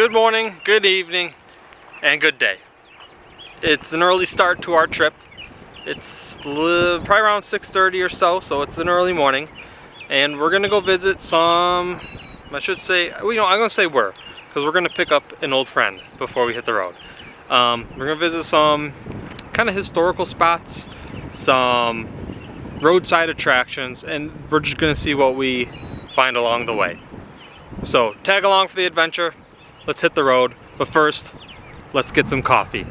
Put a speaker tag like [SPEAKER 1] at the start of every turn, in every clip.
[SPEAKER 1] Good morning, good evening, and good day. It's an early start to our trip. It's probably around 6:30 or so it's an early morning. And we're gonna go visit some, I'm gonna say where, because we're gonna pick up an old friend before we hit the road. We're gonna visit some kind of historical spots, some roadside attractions, and we're just gonna see what we find along the way. So tag along for the adventure. Let's hit the road, but first, let's get some coffee.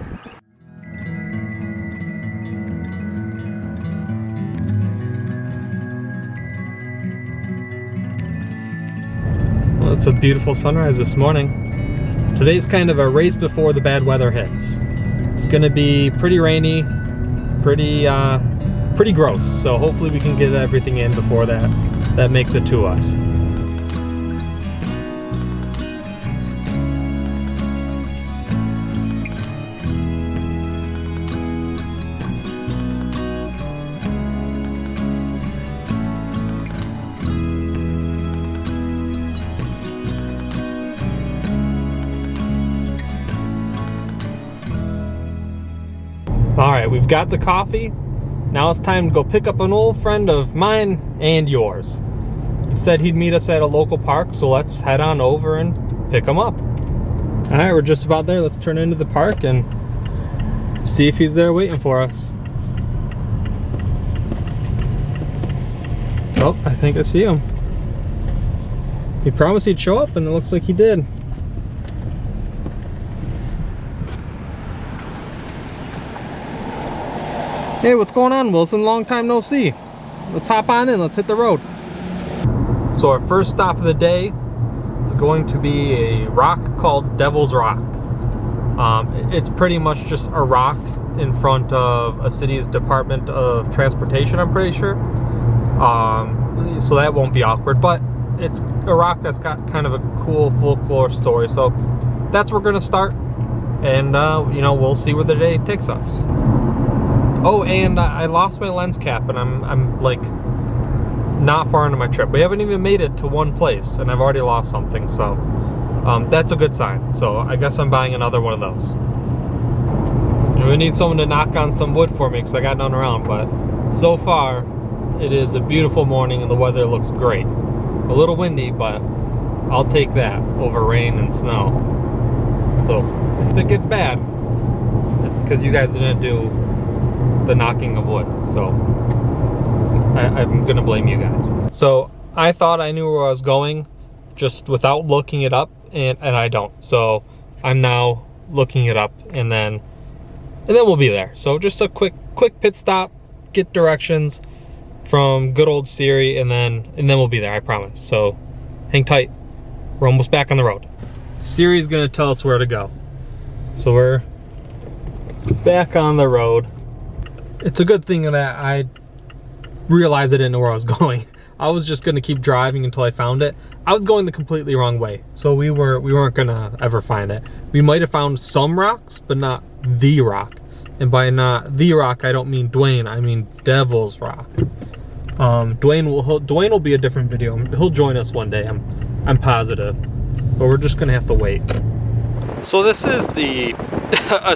[SPEAKER 1] Well, it's a beautiful sunrise this morning. Today's kind of a race before the bad weather hits. It's gonna be pretty rainy, pretty gross. So hopefully we can get everything in before that makes it to us. Alright, we've got the coffee. Now it's time to go pick up an old friend of mine and yours. He said he'd meet us at a local park, so let's head on over and pick him up. Alright, we're just about there. Let's turn into the park and see if he's there waiting for us. Oh, I think I see him. He promised he'd show up and it looks like he did. Hey, what's going on, Wilson? Long time no see. Let's hop on in, let's hit the road. So our first stop of the day is going to be a rock called Devil's Rock. It's pretty much just a rock in front of a city's Department of Transportation, I'm pretty sure. So that won't be awkward, but it's a rock that's got kind of a cool folklore story. So that's where we're gonna start, and we'll see where the day takes us. Oh, and I lost my lens cap, and I'm like not far into my trip. We haven't even made it to one place, and I've already lost something, so that's a good sign. So I guess I'm buying another one of those. And we need someone to knock on some wood for me, because I got none around, but so far it is a beautiful morning and the weather looks great. A little windy, but I'll take that over rain and snow. So if it gets bad, it's because you guys didn't do the knocking of wood, so I'm gonna blame you guys. So I thought I knew where I was going just without looking it up, and I don't. So I'm now looking it up, and then we'll be there. So just a quick pit stop, get directions from good old Siri, and then we'll be there, I promise. So hang tight, we're almost back on the road. Siri's gonna tell us where to go. So we're back on the road. It's a good thing that I realized I didn't know where I was going. I was just gonna keep driving until I found it. I was going the completely wrong way, so we weren't gonna ever find it. We might have found some rocks, but not the rock. And by not the rock, I don't mean Dwayne. I mean Devil's Rock. Dwayne will be a different video. He'll join us one day. I'm positive, but we're just gonna have to wait. So this is a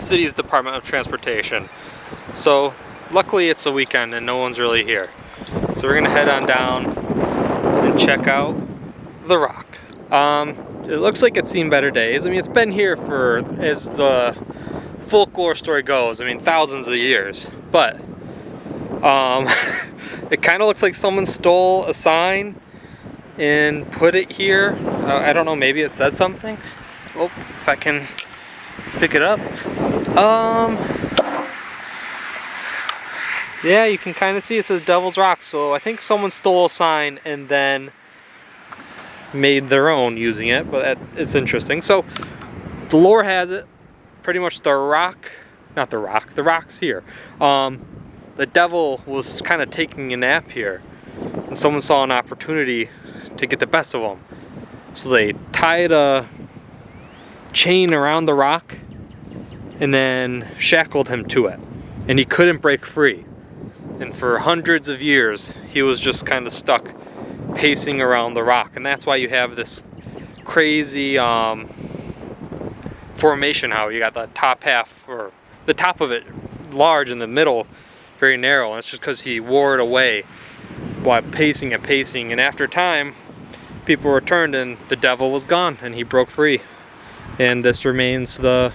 [SPEAKER 1] city's Department of Transportation. So luckily it's a weekend and no one's really here. So we're gonna head on down and check out the rock. It looks like it's seen better days. I mean, it's been here for, as the folklore story goes, I mean, thousands of years. But it kind of looks like someone stole a sign and put it here. I don't know, maybe it says something. Oh, if I can pick it up. Yeah, you can kind of see it says Devil's Rock, so I think someone stole a sign and then made their own using it, but it's interesting. So the lore has it, pretty much the rock's here. The devil was kind of taking a nap here, and someone saw an opportunity to get the best of him. So they tied a chain around the rock and then shackled him to it, and he couldn't break free. And for hundreds of years, he was just kind of stuck pacing around the rock. And that's why you have this crazy formation how you got the top half, or the top of it large and the middle very narrow, and it's just because he wore it away while pacing and pacing, and after time people returned and the devil was gone and he broke free, and this remains the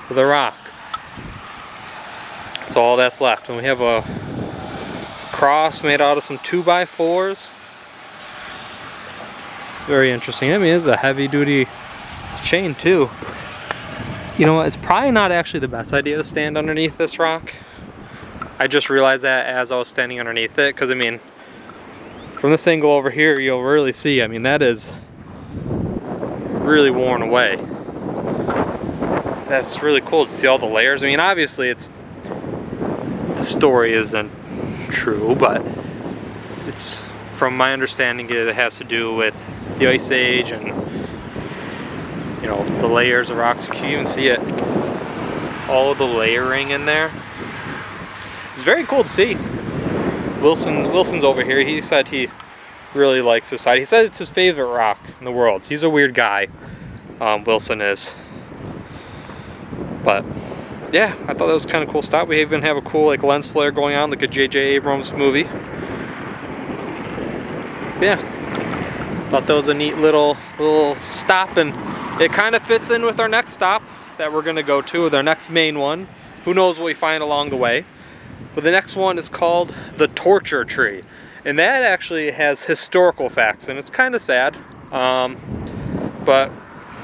[SPEAKER 1] rock. That's all that's left. And we have a cross made out of some 2x4s. It's very interesting. I mean, it's a heavy duty chain too. You know what, it's probably not actually the best idea to stand underneath this rock. I just realized that as I was standing underneath it, because I mean, from this angle over here, you'll really see, I mean, that is really worn away. That's really cool to see all the layers. I mean, obviously the story isn't true, but it's, from my understanding, it has to do with the Ice Age and, you know, the layers of rocks. You can even see it, all of the layering in there. It's very cool to see. Wilson's over here. He said he really likes this side. He said it's his favorite rock in the world. He's a weird guy, Wilson is. But yeah, I thought that was kind of cool stop. We even have a cool like lens flare going on, like a J.J. Abrams movie. Yeah, thought that was a neat little stop, and it kind of fits in with our next stop that we're gonna go to, with our next main one. Who knows what we find along the way. But the next one is called the Torture Tree, and that actually has historical facts, and it's kind of sad. But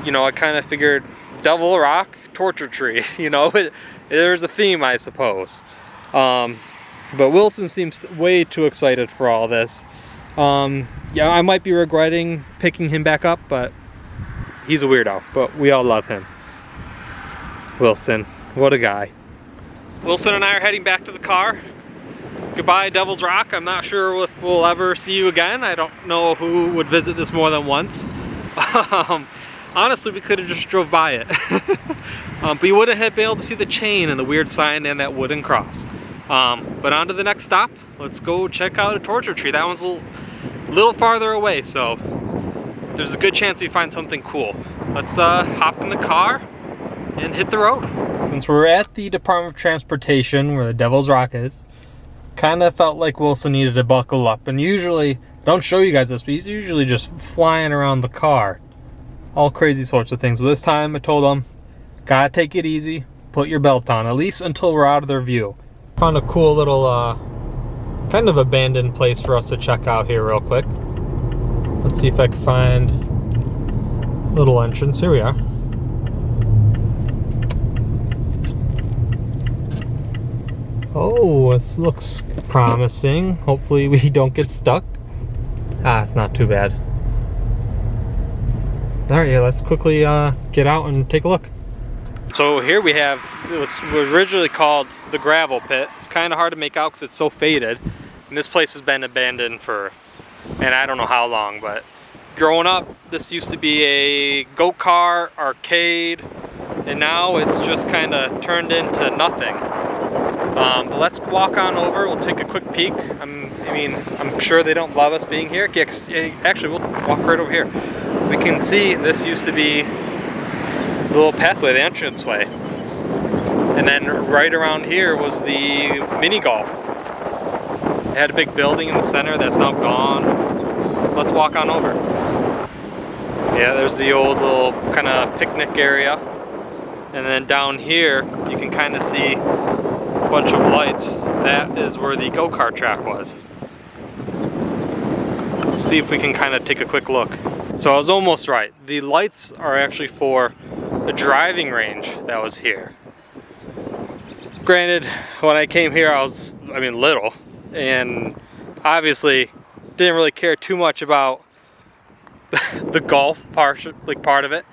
[SPEAKER 1] you know, I kind of figured Devil Rock, Torture Tree. You know, there's a theme, I suppose. But Wilson seems way too excited for all this. Yeah, I might be regretting picking him back up, but he's a weirdo. But we all love him. Wilson, what a guy. Wilson and I are heading back to the car. Goodbye, Devil's Rock. I'm not sure if we'll ever see you again. I don't know who would visit this more than once. Honestly, we could have just drove by it. But you wouldn't have been able to see the chain and the weird sign and that wooden cross. But on to the next stop. Let's go check out a Torture Tree. That one's a little farther away, so there's a good chance we find something cool. Let's hop in the car and hit the road. Since we're at the Department of Transportation where the Devil's Rock is, kind of felt like Wilson needed to buckle up. And usually, I don't show you guys this, but he's usually just flying around the car. All crazy sorts of things. But this time I told him, gotta take it easy, put your belt on, at least until we're out of their view. Found a cool little, kind of abandoned place for us to check out here real quick. Let's see if I can find a little entrance. Here we are. Oh, this looks promising. Hopefully we don't get stuck. Ah, it's not too bad. Alright, yeah, let's quickly get out and take a look. So here we have what's originally called the gravel pit. It's kind of hard to make out because it's so faded. And this place has been abandoned for, man, I don't know how long, but growing up, this used to be a go-kart arcade, and now it's just kind of turned into nothing. But let's walk on over. We'll take a quick peek. I'm sure they don't love us being here. Actually, we'll walk right over here. We can see this used to be the little pathway, the entranceway. And then right around here was the mini golf. It had a big building in the center that's now gone. Let's walk on over. Yeah, there's the old little kind of picnic area. And then down here, you can kind of see a bunch of lights. That is where the go-kart track was. Let's see if we can kind of take a quick look. So I was almost right. The lights are actually for a driving range that was here. Granted, when I came here, I was, little, and obviously didn't really care too much about the golf part of it.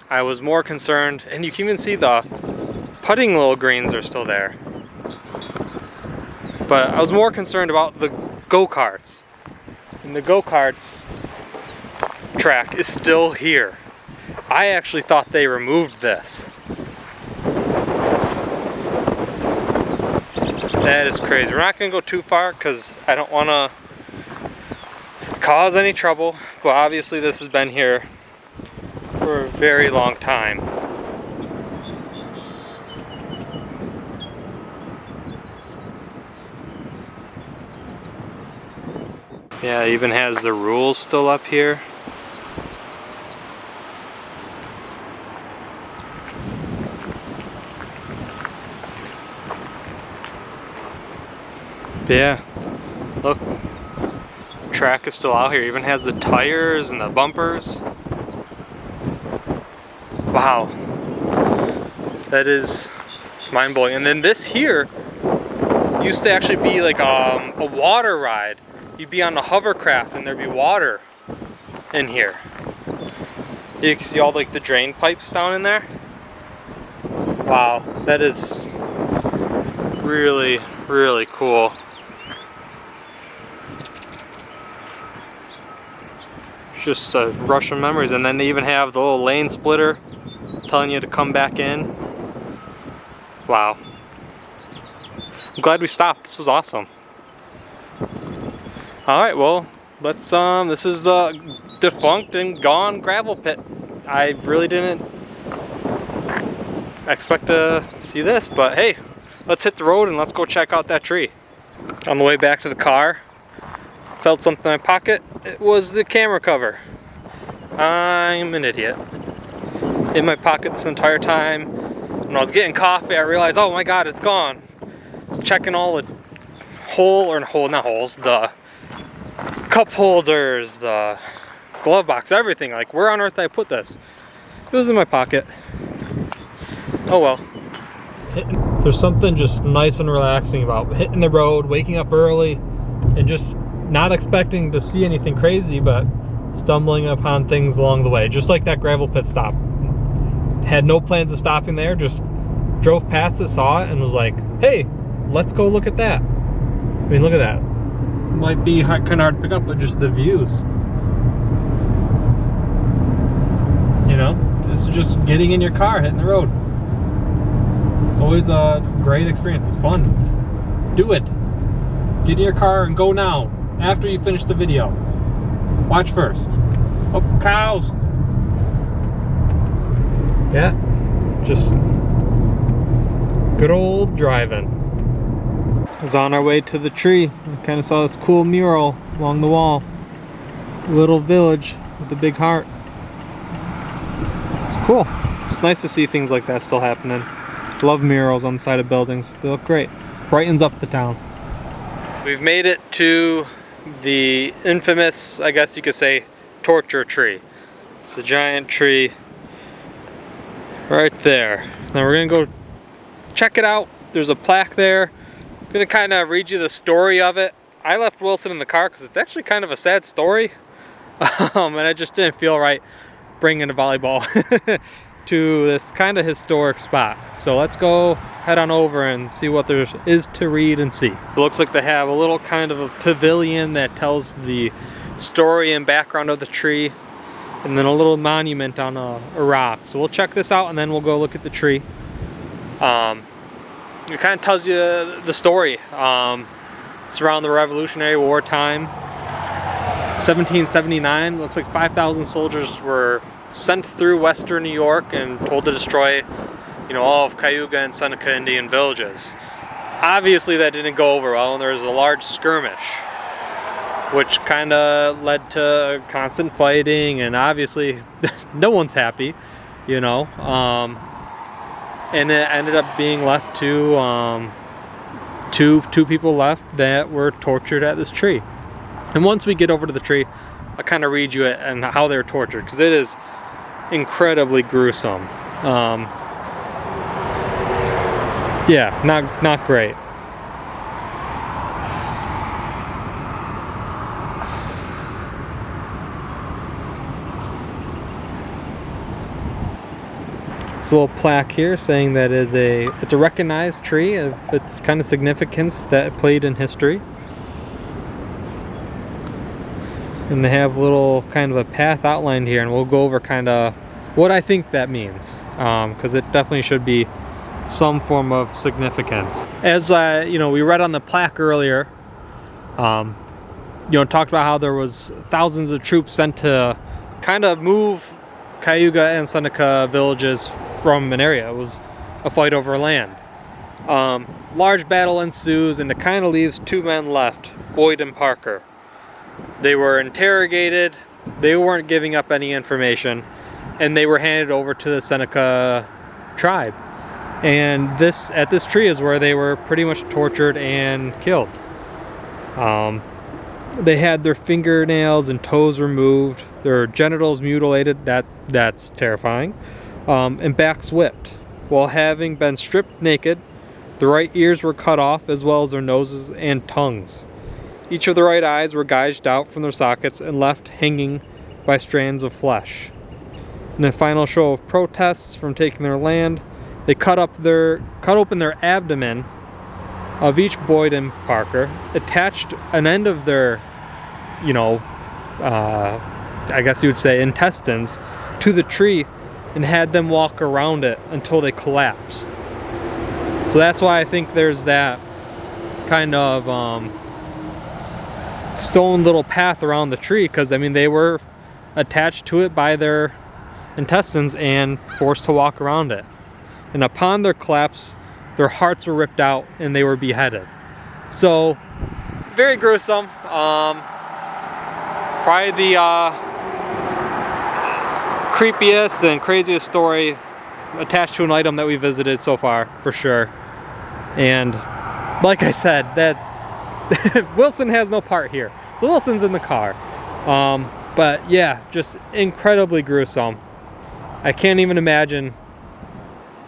[SPEAKER 1] I was more concerned, and you can even see the putting little greens are still there. But I was more concerned about the go-karts. And the go-karts track is still here. I actually thought they removed this. That is crazy. We're not going to go too far because I don't want to cause any trouble. But obviously this has been here for a very long time. Yeah, it even has the rules still up here. But yeah, look, track is still out here. It even has the tires and the bumpers. Wow, that is mind-blowing. And then this here used to actually be like a water ride. You'd be on a hovercraft and there'd be water in here. You can see all like the drain pipes down in there. Wow, that is really, really cool. Just a rush of memories. And then they even have the little lane splitter telling you to come back in. Wow. I'm glad we stopped. This was awesome. Alright, well, let's this is the defunct and gone gravel pit. I really didn't expect to see this, but hey, let's hit the road and let's go check out that tree. On the way back to the car, felt something in my pocket. It was the camera cover. I'm an idiot. In my pocket this entire time. When I was getting coffee, I realized, oh my god, it's gone. I was checking all the the cup holders, the glove box, everything. Like, where on earth did I put this? It was in my pocket. Oh well. There's something just nice and relaxing about hitting the road, waking up early, and just not expecting to see anything crazy, but stumbling upon things along the way. Just like that gravel pit stop. Had no plans of stopping there, just drove past it, saw it, and was like, hey, let's go look at that. I mean, look at that. Might be kind of hard to pick up, but just the views. You know, this is just getting in your car, hitting the road. It's always a great experience. It's fun. Do it. Get in your car and go now, after you finish the video. Watch first. Oh, cows. Yeah, just good old driving. I was on our way to the tree. We kind of saw this cool mural along the wall. Little village with a big heart. It's cool. It's nice to see things like that still happening. Love murals on the side of buildings. They look great. Brightens up the town. We've made it to the infamous, I guess you could say, torture tree. It's the giant tree right there. Now we're gonna go check it out. There's a plaque there. I'm gonna kind of read you the story of it. I left Wilson in the car because it's actually kind of a sad story. And I just didn't feel right bringing a volleyball to this kind of historic spot. So let's go head on over and see what there is to read and see. It looks like they have a little kind of a pavilion that tells the story and background of the tree, and then a little monument on a rock. So we'll check this out and then we'll go look at the tree. It kind of tells you the story. It's around the Revolutionary War time. 1779, looks like 5,000 soldiers were sent through western New York and told to destroy, you know, all of Cayuga and Seneca Indian villages. Obviously that didn't go over well, and there was a large skirmish, which kind of led to constant fighting, and obviously no one's happy, you know. And it ended up being left to two people left that were tortured at this tree. And once we get over to the tree, I'll kind of read you it and how they were tortured, because it is incredibly gruesome. Yeah, not great. There's a little plaque here saying that it's a recognized tree of its kind of significance that it played in history. And they have a little kind of a path outlined here, and we'll go over kind of what I think that means, because it definitely should be some form of significance. As you know, we read on the plaque earlier, you know, talked about how there was thousands of troops sent to kind of move Cayuga and Seneca villages from an area. It was a fight over land. Large battle ensues, and it kind of leaves two men left, Boyd and Parker. They were interrogated. They weren't giving up any information, and they were handed over to the Seneca tribe. And at this tree is where they were pretty much tortured and killed. They had their fingernails and toes removed, their genitals mutilated. That's terrifying. And backs whipped. While having been stripped naked, the right ears were cut off, as well as their noses and tongues. Each of the right eyes were gouged out from their sockets and left hanging by strands of flesh. In a final show of protests from taking their land, they cut open their abdomen of each Boyd and Parker, attached an end of their, I guess you would say intestines, to the tree, and had them walk around it until they collapsed. So that's why I think there's that kind of stone little path around the tree, because I mean they were attached to it by their intestines and forced to walk around it. And upon their collapse, their hearts were ripped out and they were beheaded. So very gruesome. Probably the creepiest and craziest story attached to an item that we visited so far, for sure. And like I said, that Wilson has no part here. So Wilson's in the car. But yeah, just incredibly gruesome. I can't even imagine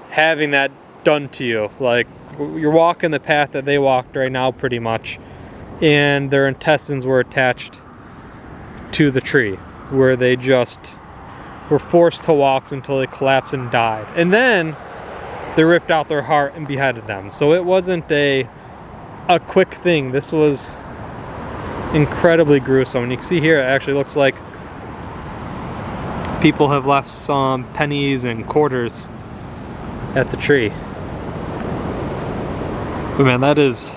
[SPEAKER 1] having that done to you. Like, you're walking the path that they walked right now pretty much, and their intestines were attached to the tree, where they just were forced to walk until they collapsed and died. And then they ripped out their heart and beheaded them. So it wasn't a quick thing. This was incredibly gruesome. And you can see here, it actually looks like people have left some pennies and quarters at the tree. But man, that is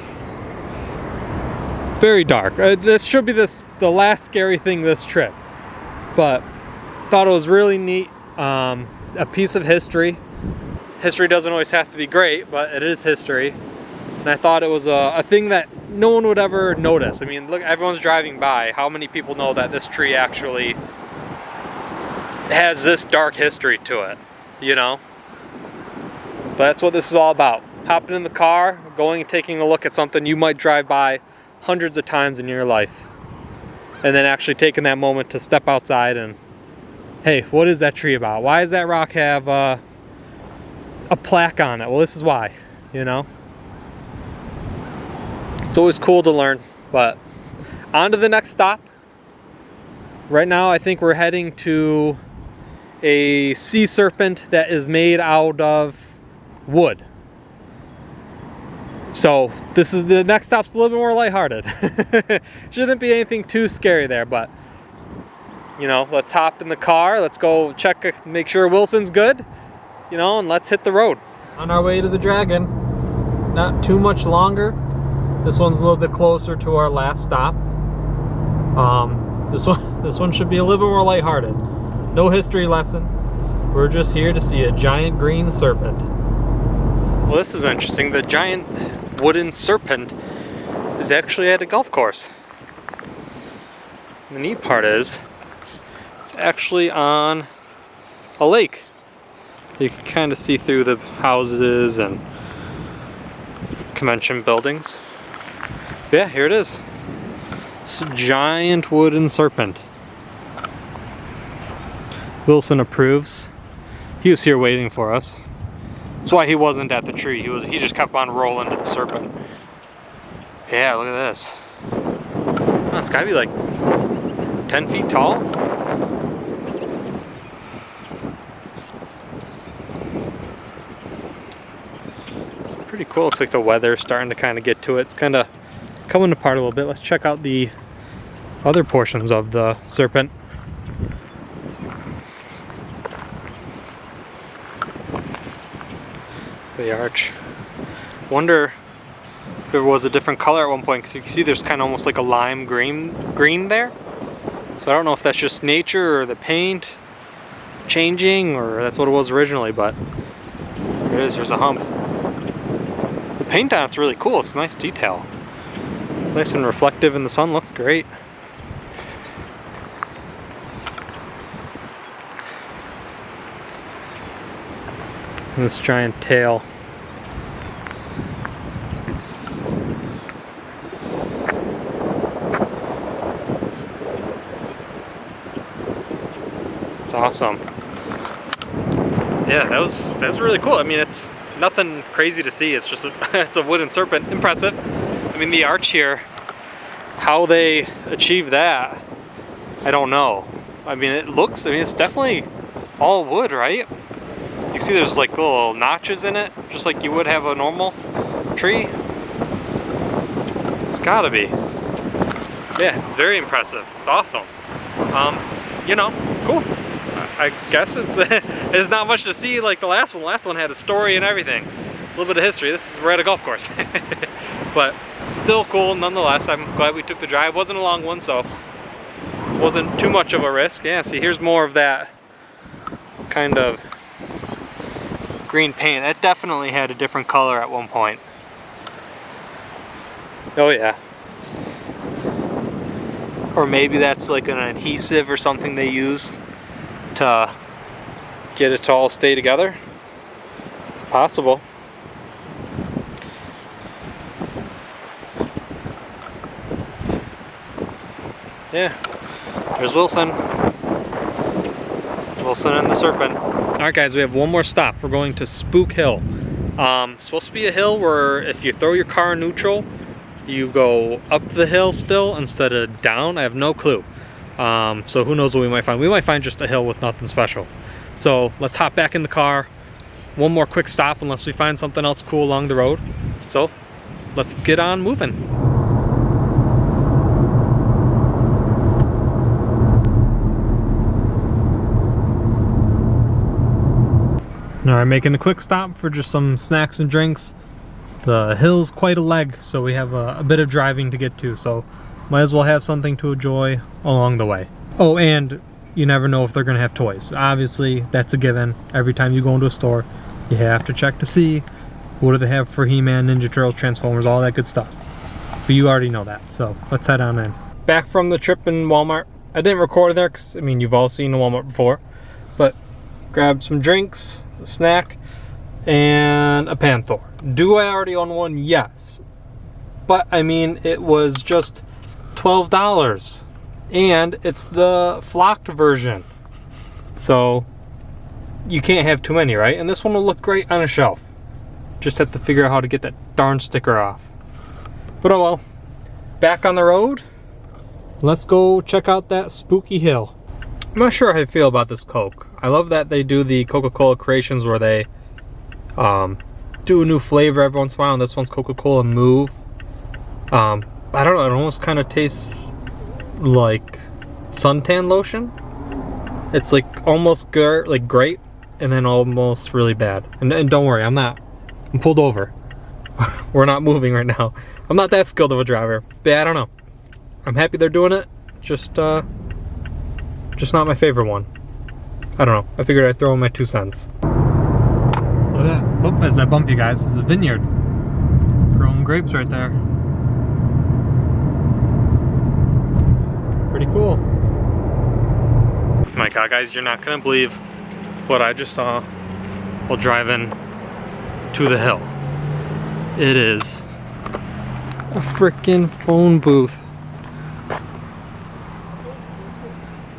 [SPEAKER 1] very dark. This should be the last scary thing this trip. But thought it was really neat. A piece of history. History doesn't always have to be great, but it is history. And I thought it was a thing that no one would ever notice. I mean, look, everyone's driving by. How many people know that this tree actually has this dark history to it, But that's what this is all about. Hopping in the car, going and taking a look at something you might drive by hundreds of times in your life. And then actually taking that moment to step outside and, hey, what is that tree about? Why does that rock have a plaque on it? Well, this is why, It's always cool to learn, but on to the next stop. Right now, I think we're heading to a sea serpent that is made out of wood. So the next stop's a little bit more lighthearted. Shouldn't be anything too scary there, but let's hop in the car. Let's go check, make sure Wilson's good, and let's hit the road. On our way to the Dragon. Not too much longer. This one's a little bit closer to our last stop. This one should be a little bit more lighthearted. No history lesson. We're just here to see a giant green serpent. Well, this is interesting. The giant wooden serpent is actually at a golf course. The neat part is, it's actually on a lake. You can kind of see through the houses and convention buildings. But yeah, here it is. It's a giant wooden serpent. Wilson approves. He was here waiting for us. That's why he wasn't at the tree. He just kept on rolling to the serpent. Yeah, look at this. Oh, it's gotta be like 10 feet tall. Pretty cool. Looks like the weather's starting to kind of get to it. It's kind of coming apart a little bit. Let's check out the other portions of the serpent. The arch. Wonder if there was a different color at one point, because you can see there's kind of almost like a lime green there. So I don't know if that's just nature or the paint changing, or that's what it was originally, but there it is. There's a hump. The paint on it's really cool. It's a nice detail. It's nice and reflective in the sun. Looks great. And this giant tail. It's awesome. Yeah, that's really cool. I mean, it's nothing crazy to see. It's just it's a wooden serpent. Impressive. I mean, the arch here, how they achieve that, I don't know. I mean, it's definitely all wood, right? You see there's like little notches in it, just like you would have a normal tree. It's gotta be. Yeah, very impressive. It's awesome. You know, cool. I guess it's not much to see like the last one. The last one had a story and everything. A little bit of history. We're at a golf course. But still cool nonetheless. I'm glad we took the drive. Wasn't a long one, so wasn't too much of a risk. Yeah, see, here's more of that kind of green paint. It definitely had a different color at one point. Oh yeah. Or maybe that's like an adhesive or something they used to get it to all stay together. It's possible. Yeah, there's Wilson. Wilson and the Serpent. Alright guys, we have one more stop. We're going to Spook Hill. Supposed to be a hill where if you throw your car in neutral, you go up the hill still instead of down. I have no clue. So who knows what we might find. We might find just a hill with nothing special. So let's hop back in the car. One more quick stop unless we find something else cool along the road. So let's get on moving. Alright, making a quick stop for just some snacks and drinks. The hill's quite a leg, so we have a bit of driving to get to, so might as well have something to enjoy along the way. Oh, and you never know if they're going to have toys. Obviously, that's a given. Every time you go into a store, you have to check to see what do they have for He-Man, Ninja Turtles, Transformers, all that good stuff. But you already know that, so let's head on in. Back from the trip in Walmart. I didn't record there because, I mean, you've all seen a Walmart before. But grabbed some drinks, a snack, and a Panther. Do I already own one? Yes. But, I mean, it was just $12. And it's the flocked version. So, you can't have too many, right? And this one will look great on a shelf. Just have to figure out how to get that darn sticker off. But oh well. Back on the road. Let's go check out that spooky hill. I'm not sure how I feel about this Coke. I love that they do the Coca-Cola creations where they do a new flavor every once in a while. And this one's Coca-Cola Move. I don't know, it almost kind of tastes like suntan lotion. It's like almost like great and then almost really bad. And don't worry, I'm pulled over. We're not moving right now. I'm not that skilled of a driver. But yeah, I don't know. I'm happy they're doing it. Just not my favorite one. I don't know. I figured I'd throw in my 2 cents. Look at that. Oh, as I bump you guys, there's a vineyard. Growing grapes right there. Pretty cool. My God, guys, you're not gonna believe what I just saw while driving to the hill. It is a freaking phone booth.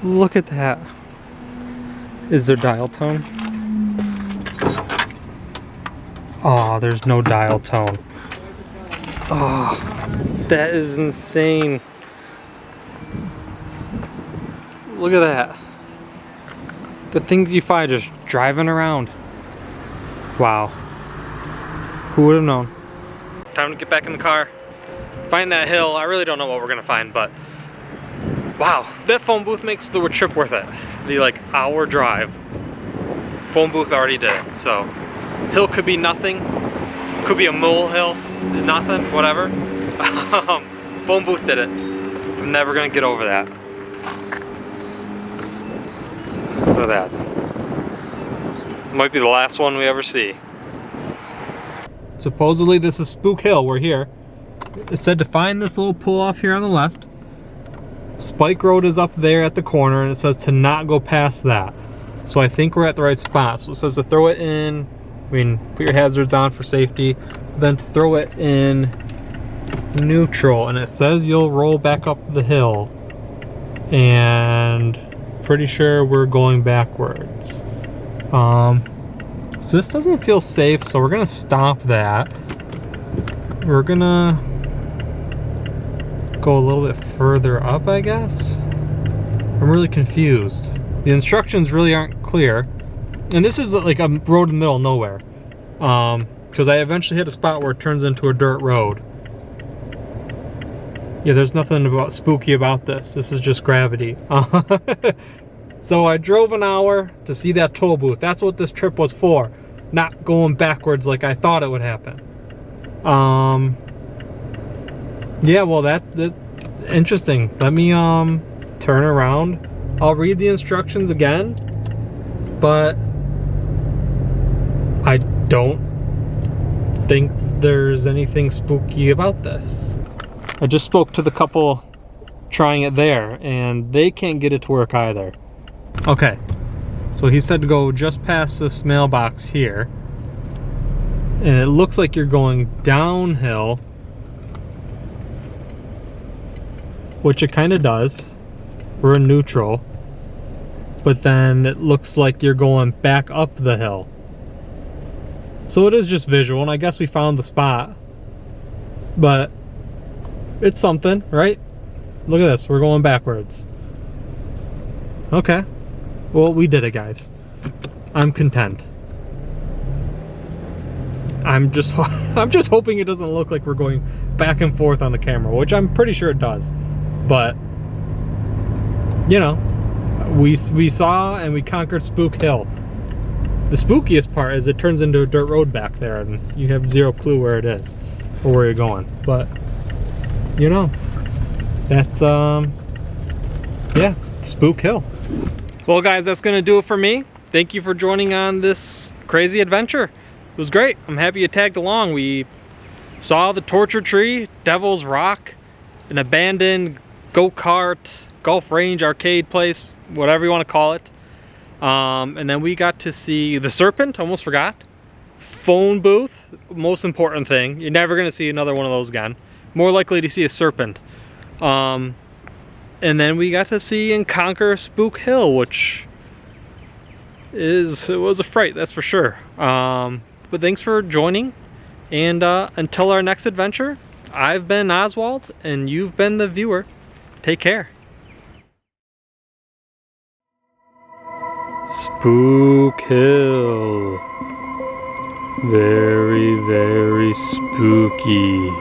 [SPEAKER 1] Look at that. Is there dial tone? Oh, there's no dial tone. Oh, that is insane. Look at that. The things you find just driving around. Wow. Who would have known? Time to get back in the car. Find that hill. I really don't know what we're gonna find, but wow, that phone booth makes the trip worth it. The like hour drive. Phone booth already did it. So hill could be nothing. Could be a molehill. Nothing. Whatever. Phone booth did it. I'm never gonna get over that. Look at that. Might be the last one we ever see. Supposedly this is Spook Hill. We're here. It said to find this little pull off here on the left. Spike Road is up there at the corner, and it says to not go past that. So I think we're at the right spot. So it says to throw it in I mean, put your hazards on for safety, then throw it in neutral, and it says you'll roll back up the hill. And pretty sure we're going backwards. So this doesn't feel safe, so we're gonna stop that. We're gonna go a little bit further up, I guess. I'm really confused. The instructions really aren't clear. And this is like a road in the middle of nowhere. Because I eventually hit a spot where it turns into a dirt road. Yeah, there's nothing spooky about this. This is just gravity. So I drove an hour to see that toll booth. That's what this trip was for. Not going backwards like I thought it would happen. Yeah, well, that's interesting. Let me turn around. I'll read the instructions again, but I don't think there's anything spooky about this. I just spoke to the couple trying it there, and they can't get it to work either. Okay, so he said to go just past this mailbox here, and it looks like you're going downhill, which it kind of does. We're in neutral, but then it looks like you're going back up the hill. So it is just visual, and I guess we found the spot, but it's something, right? Look at this, we're going backwards. Okay, well, we did it, guys. I'm content. I'm just hoping it doesn't look like we're going back and forth on the camera, which I'm pretty sure it does. But you know, we saw and we conquered Spook Hill. The spookiest part is it turns into a dirt road back there, and you have zero clue where it is or where you're going. But you know, that's yeah, Spook Hill. Well, guys, that's gonna do it for me. Thank you for joining on this crazy adventure. It was great. I'm happy you tagged along. We saw the torture tree, Devil's Rock, an abandoned go-kart, golf range, arcade place, whatever you want to call it. And then we got to see the serpent, almost forgot. Phone booth, most important thing. You're never going to see another one of those again. More likely to see a serpent. And then we got to see and conquer Spook Hill, which it was a fright, that's for sure. But thanks for joining, and until our next adventure, I've been Oswald, and you've been the viewer. Take care. Spook Hill. Very, very spooky.